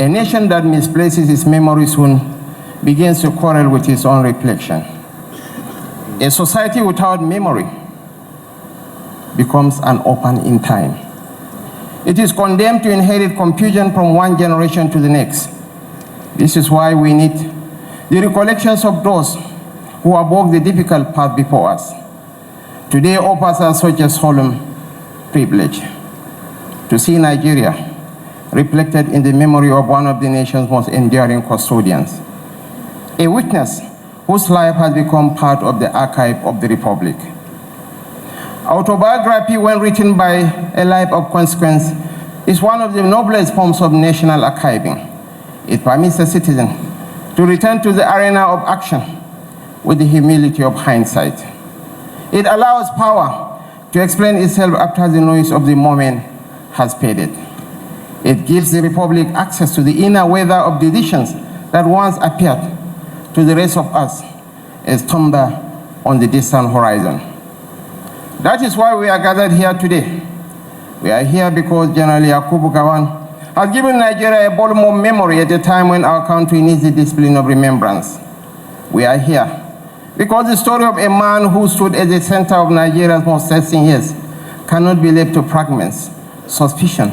A nation that misplaces its memory soon begins to quarrel with its own reflection. A society without memory becomes an orphan in time. It is condemned to inherit confusion from one generation to the next. This is why we need the recollections of those who walked the difficult path before us. Today offers us such a solemn privilege to see Nigeria reflected in the memory of one of the nation's most enduring custodians, a witness whose life has become part of the archive of the Republic. Autobiography, when written by a life of consequence, is one of the noblest forms of national archiving. It permits a citizen to return to the arena of action with the humility of hindsight. It allows power to explain itself after the noise of the moment has faded. It gives the Republic access to the inner weather of decisions that once appeared to the rest of us as thunder on the distant horizon. That is why we are gathered here today. We are here because General Yakubu Gowon has given Nigeria a volume of memory at a time when our country needs the discipline of remembrance. We are here because the story of a man who stood at the center of Nigeria's most testing years cannot be left to fragments, suspicion,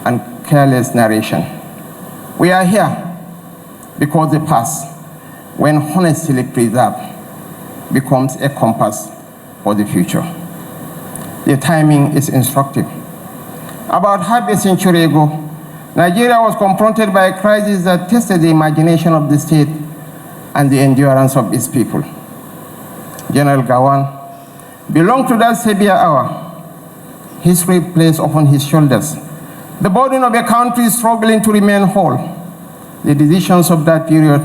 and careless narration. We are here because the past, when honestly preserved, becomes a compass for the future. The timing is instructive. About half a century ago, Nigeria was confronted by a crisis that tested the imagination of the state and the endurance of its people. General Gowon belonged to that severe hour. History placed upon his shoulders the burden of a country struggling to remain whole. The decisions of that period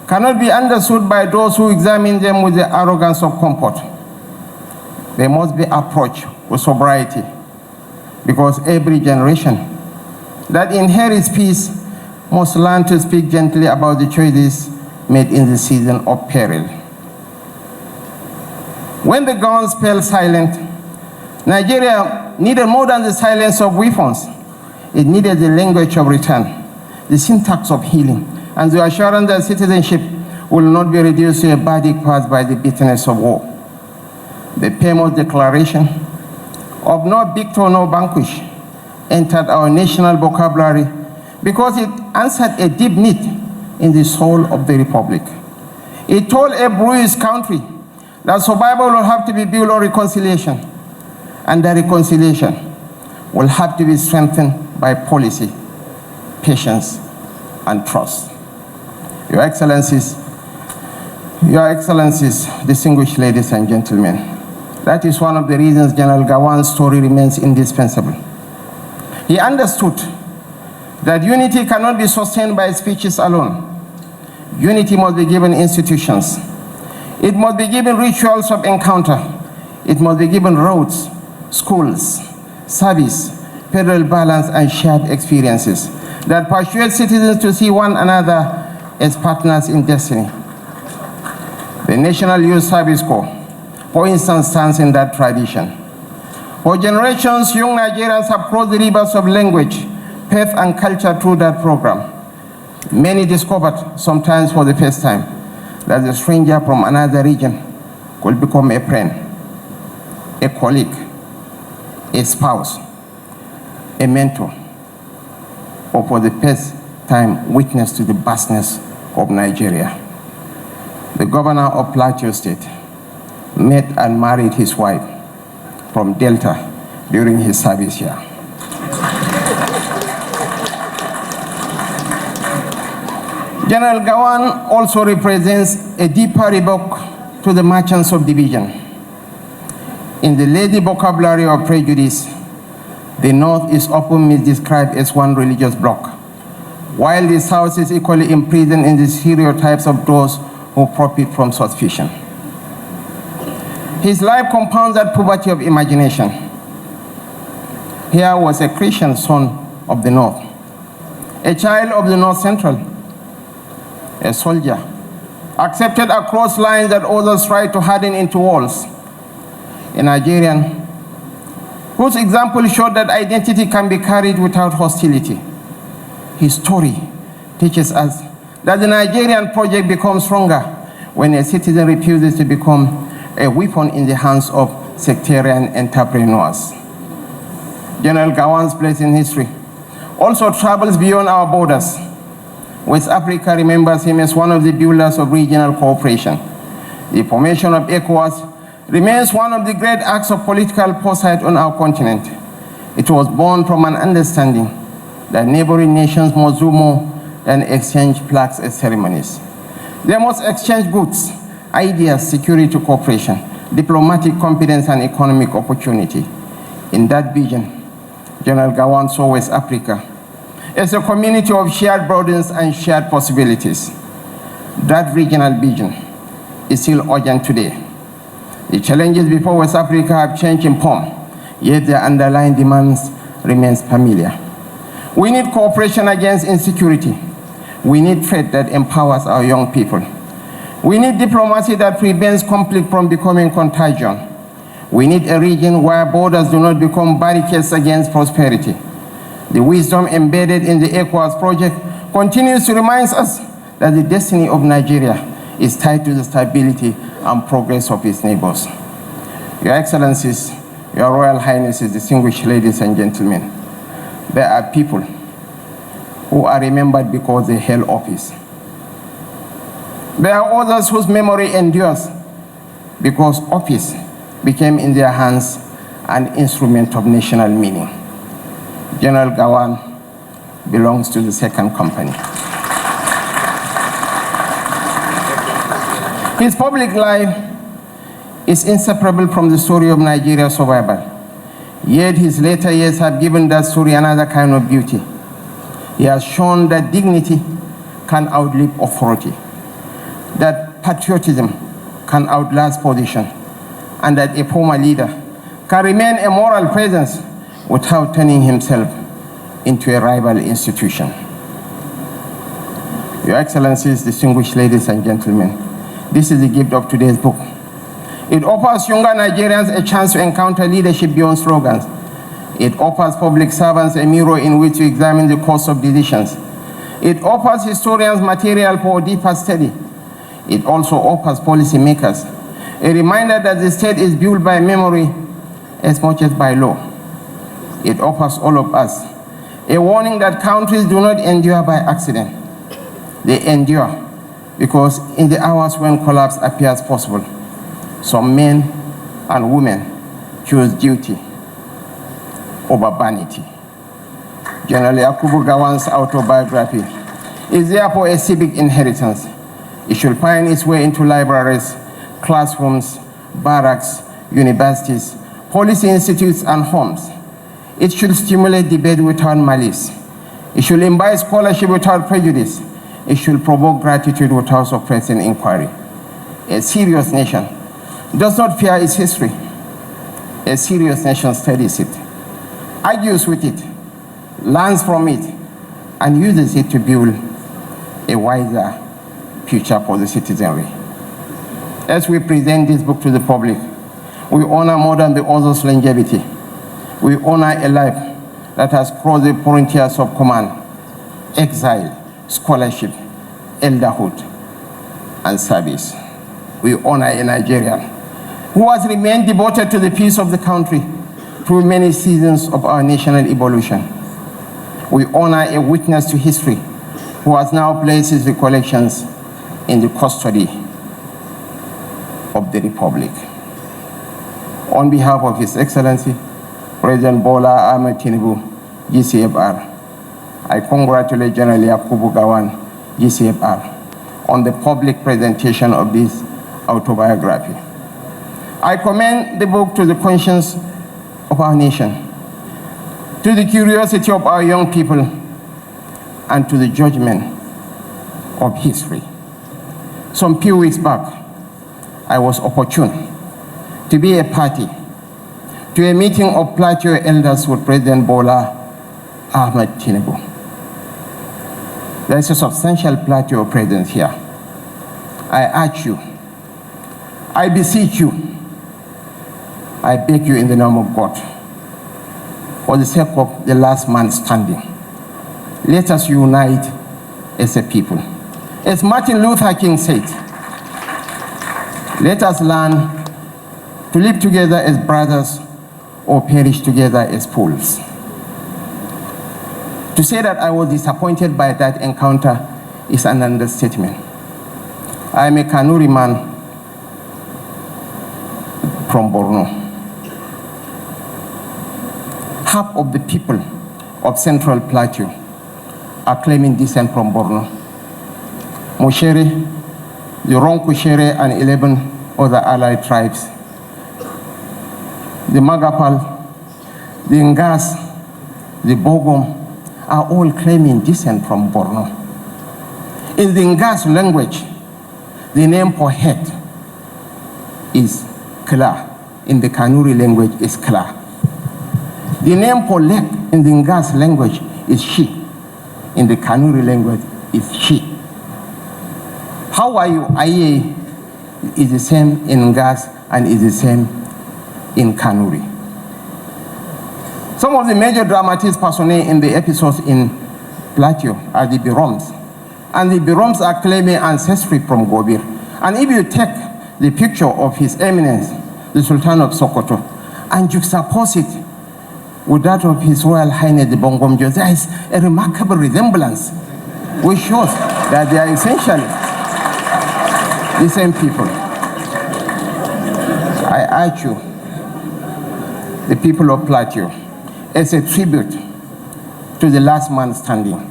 cannot be understood by those who examine them with the arrogance of comfort. They must be approached with sobriety, because every generation that inherits peace must learn to speak gently about the choices made in the season of peril. When the guns fell silent, Nigeria needed more than the silence of weapons. It needed the language of return, the syntax of healing, and the assurance that citizenship will not be reduced to a verdict passed by the bitterness of war. The famous declaration of no victor, no vanquish entered our national vocabulary because it answered a deep need in the soul of the Republic. It told a bruised country that survival will have to be built on reconciliation, and that reconciliation will have to be strengthened by policy, patience, and trust. Your Excellencies, distinguished ladies and gentlemen, that is one of the reasons General Gowon's story remains indispensable. He understood that unity cannot be sustained by speeches alone. Unity must be given institutions. It must be given rituals of encounter. It must be given roads, schools, service, federal balance, and shared experiences that persuade citizens to see one another as partners in destiny. The National Youth Service Corps, for instance, stands in that tradition. For generations, young Nigerians have crossed the rivers of language, faith, and culture through that program. Many discovered, sometimes for the first time, that a stranger from another region could become a friend, a colleague, a spouse, a mentor, or for the first time, witness to the vastness of Nigeria. The governor of Plateau State met and married his wife from Delta during his service here. General Gowon also represents a deeper rebuke to the merchants of division. In the lazy vocabulary of prejudice, the North is often misdescribed as one religious bloc, while the South is equally imprisoned in the stereotypes of those who profit from suspicion. His life compounds that poverty of imagination. Here was a Christian son of the North, a child of the North Central, a soldier, accepted across lines that others tried to harden into walls, a Nigerian whose example showed that identity can be carried without hostility. His story teaches us that the Nigerian project becomes stronger when a citizen refuses to become a weapon in the hands of sectarian entrepreneurs. General Gawan's place in history also travels beyond our borders. West Africa remembers him as one of the builders of regional cooperation. The formation of ECOWAS remains one of the great acts of political foresight on our continent. It was born from an understanding that neighboring nations must do more than exchange flags and ceremonies. They must exchange goods, ideas, security cooperation, diplomatic competence, and economic opportunity. In that vision, General Gawan saw West Africa as a community of shared burdens and shared possibilities. That regional vision is still urgent today. The challenges before West Africa have changed in form, yet their underlying demands remain familiar. We need cooperation against insecurity. We need trade that empowers our young people. We need diplomacy that prevents conflict from becoming contagion. We need a region where borders do not become barricades against prosperity. The wisdom embedded in the ECOWAS project continues to remind us that the destiny of Nigeria is tied to the stability and progress of its neighbors. Your Excellencies, Your Royal Highnesses, distinguished ladies and gentlemen, there are people who are remembered because they held office. There are others whose memory endures because office became in their hands an instrument of national meaning. General Gawan belongs to the second company. His public life is inseparable from the story of Nigeria's survival. Yet his later years have given that story another kind of beauty. He has shown that dignity can outlive authority, that patriotism can outlast position, and that a former leader can remain a moral presence without turning himself into a rival institution. Your Excellencies, distinguished ladies and gentlemen, this is the gift of today's book. It offers younger Nigerians a chance to encounter leadership beyond slogans. It offers public servants a mirror in which to examine the course of decisions. It offers historians material for deeper study. It also offers policymakers a reminder that the state is built by memory as much as by law. It offers all of us a warning that countries do not endure by accident. They endure because in the hours when collapse appears possible, some men and women choose duty over vanity. General Yakubu Gawan's autobiography is therefore a civic inheritance. It should find its way into libraries, classrooms, barracks, universities, policy institutes, and homes. It should stimulate debate without malice. It should imbibe scholarship without prejudice. It should provoke gratitude without suppressing inquiry. A serious nation does not fear its history. A serious nation studies it, argues with it, learns from it, and uses it to build a wiser future for the citizenry. As we present this book to the public, we honor more than the author's longevity. We honor a life that has crossed the frontiers of command, exile, scholarship, elderhood, and service. We honor a Nigerian who has remained devoted to the peace of the country through many seasons of our national evolution. We honor a witness to history who has now placed his recollections in the custody of the Republic. On behalf of His Excellency, President Bola Ahmed Tinubu, GCFR, I congratulate General Yakubu Gawan, GCFR, on the public presentation of this autobiography. I commend the book to the conscience of our nation, to the curiosity of our young people, and to the judgment of history. Some few weeks back, I was opportune to be a party to a meeting of Plateau elders with President Bola Ahmed Tinubu. There is a substantial Plateau presence here. I urge you, I beseech you, I beg you in the name of God, for the sake of the last man standing, Let us unite as a people. As Martin Luther King said, let us learn to live together as brothers or perish together as fools. To say that I was disappointed by that encounter is an understatement. I am a Kanuri man from Borno. Half of the people of Central Plateau are claiming descent from Borno. Moshere, the Ronkushere, and 11 other allied tribes, the Magapal, the Ngas, the Bogom, are all claiming descent from Borno. In the Ngas language, the name for head is Kla. In the Kanuri language is Kla. The name for leg in the Ngas language is Shi. In the Kanuri language is Shi. How are you? Aye is the same in Ngas and is the same in Kanuri. Some of the major dramatists personnel in the episodes in Plateau are the Biroms. And the Biroms are claiming ancestry from Gobir. And if you take the picture of His Eminence, the Sultan of Sokoto, and juxtapose it with that of His Royal Highness the Bongomjo, there is a remarkable resemblance, which shows that they are essentially the same people. I urge you, the people of Plateau, as a tribute to the last man standing,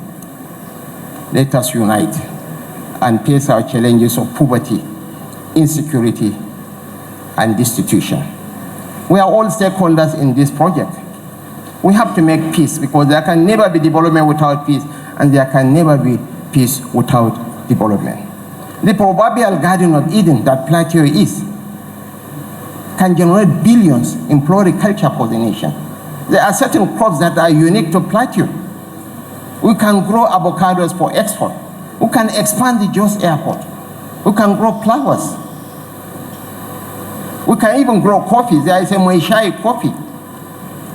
let us unite and face our challenges of poverty, insecurity, and destitution. We are all stakeholders in this project. We have to make peace, because there can never be development without peace, and there can never be peace without development. The proverbial Garden of Eden that Plateau is can generate billions in floriculture for the nation. There are certain crops that are unique to Plateau. We can grow avocados for export. We can expand the Jos Airport. We can grow flowers. We can even grow coffee. There is a Moishai coffee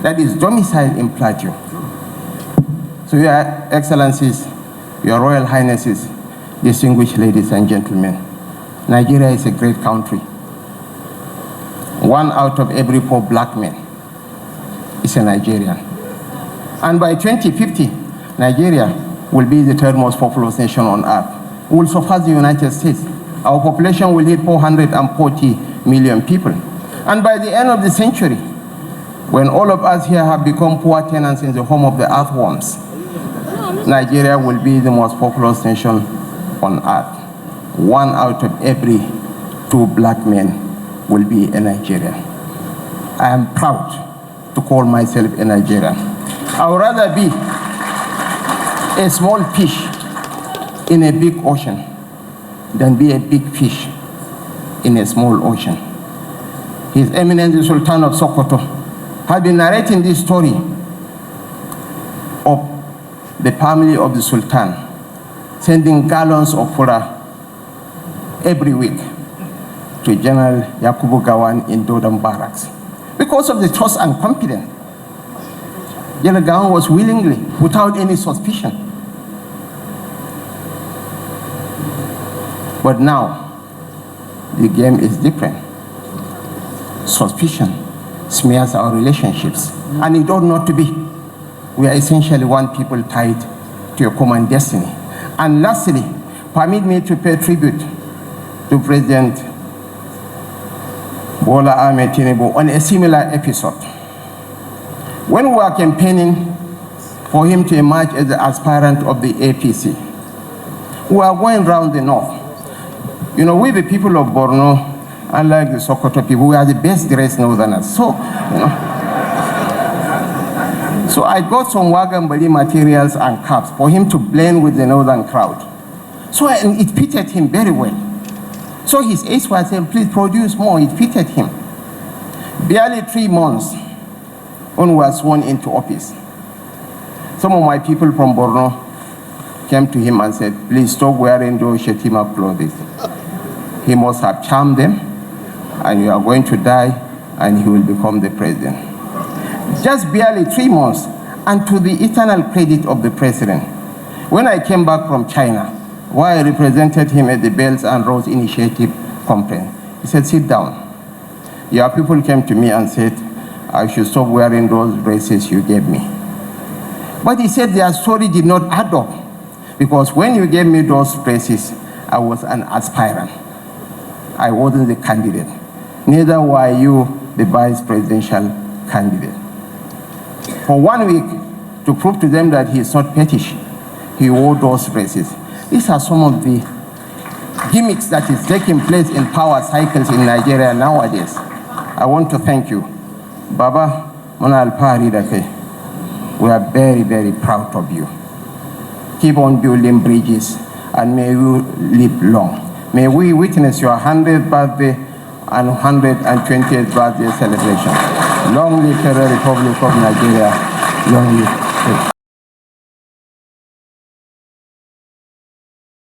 that is domiciled in Plateau. So Your Excellencies, Your Royal Highnesses, distinguished ladies and gentlemen, Nigeria is a great country. 1 out of every 4 black men is a Nigerian. And by 2050, Nigeria will be the 3rd most populous nation on earth. We will surpass the United States. Our population will hit 440 million people. And by the end of the century, when all of us here have become poor tenants in the home of the earthworms, Nigeria will be the most populous nation on earth. 1 out of every 2 black men will be a Nigerian. I am proud to call myself a Nigerian. I would rather be a small fish in a big ocean than be a big fish in a small ocean. His Eminence the Sultan of Sokoto has been narrating this story of the family of the Sultan sending gallons of fura every week to General Yakubu Gawan in Dodam Barracks. Because of the trust and confidence, General Gawan was willingly, without any suspicion. But now, the game is different. Suspicion smears our relationships, and it ought not to be. We are essentially one people tied to a common destiny. And lastly, permit me to pay tribute to President Bola Ahmed Tinubu on a similar episode. When we were campaigning for him to emerge as the aspirant of the APC, we were going around the north. You know, we the people of Borno, unlike the Sokoto people, we are the best dressed northerners. So, so I got some Wagambali materials and caps for him to blend with the northern crowd. So it fitted him very well. So his aides were saying, please produce more. It fitted him. Barely 3 months when we were sworn into office, some of my people from Borno came to him and said, please stop wearing those Shettima clothes. He must have charmed them, and you are going to die, and he will become the president. Just barely 3 months, and to the eternal credit of the president, When I came back from China, why I represented him at the Bells and Roads Initiative conference, he said, sit down. Your people came to me and said, I should stop wearing those braces you gave me. But he said their story did not add up, because when you gave me those braces, I was an aspirant. I wasn't the candidate. Neither were you the vice presidential candidate. For 1 week, to prove to them that he is not pettish, he wore those braces. These are some of the gimmicks that is taking place in power cycles in Nigeria nowadays. I want to thank you. Baba, Mona Alpari Dake, we are very, very proud of you. Keep on building bridges, and may you live long. May we witness your 100th birthday and 120th birthday celebration. Long live the Republic of Nigeria. Long live.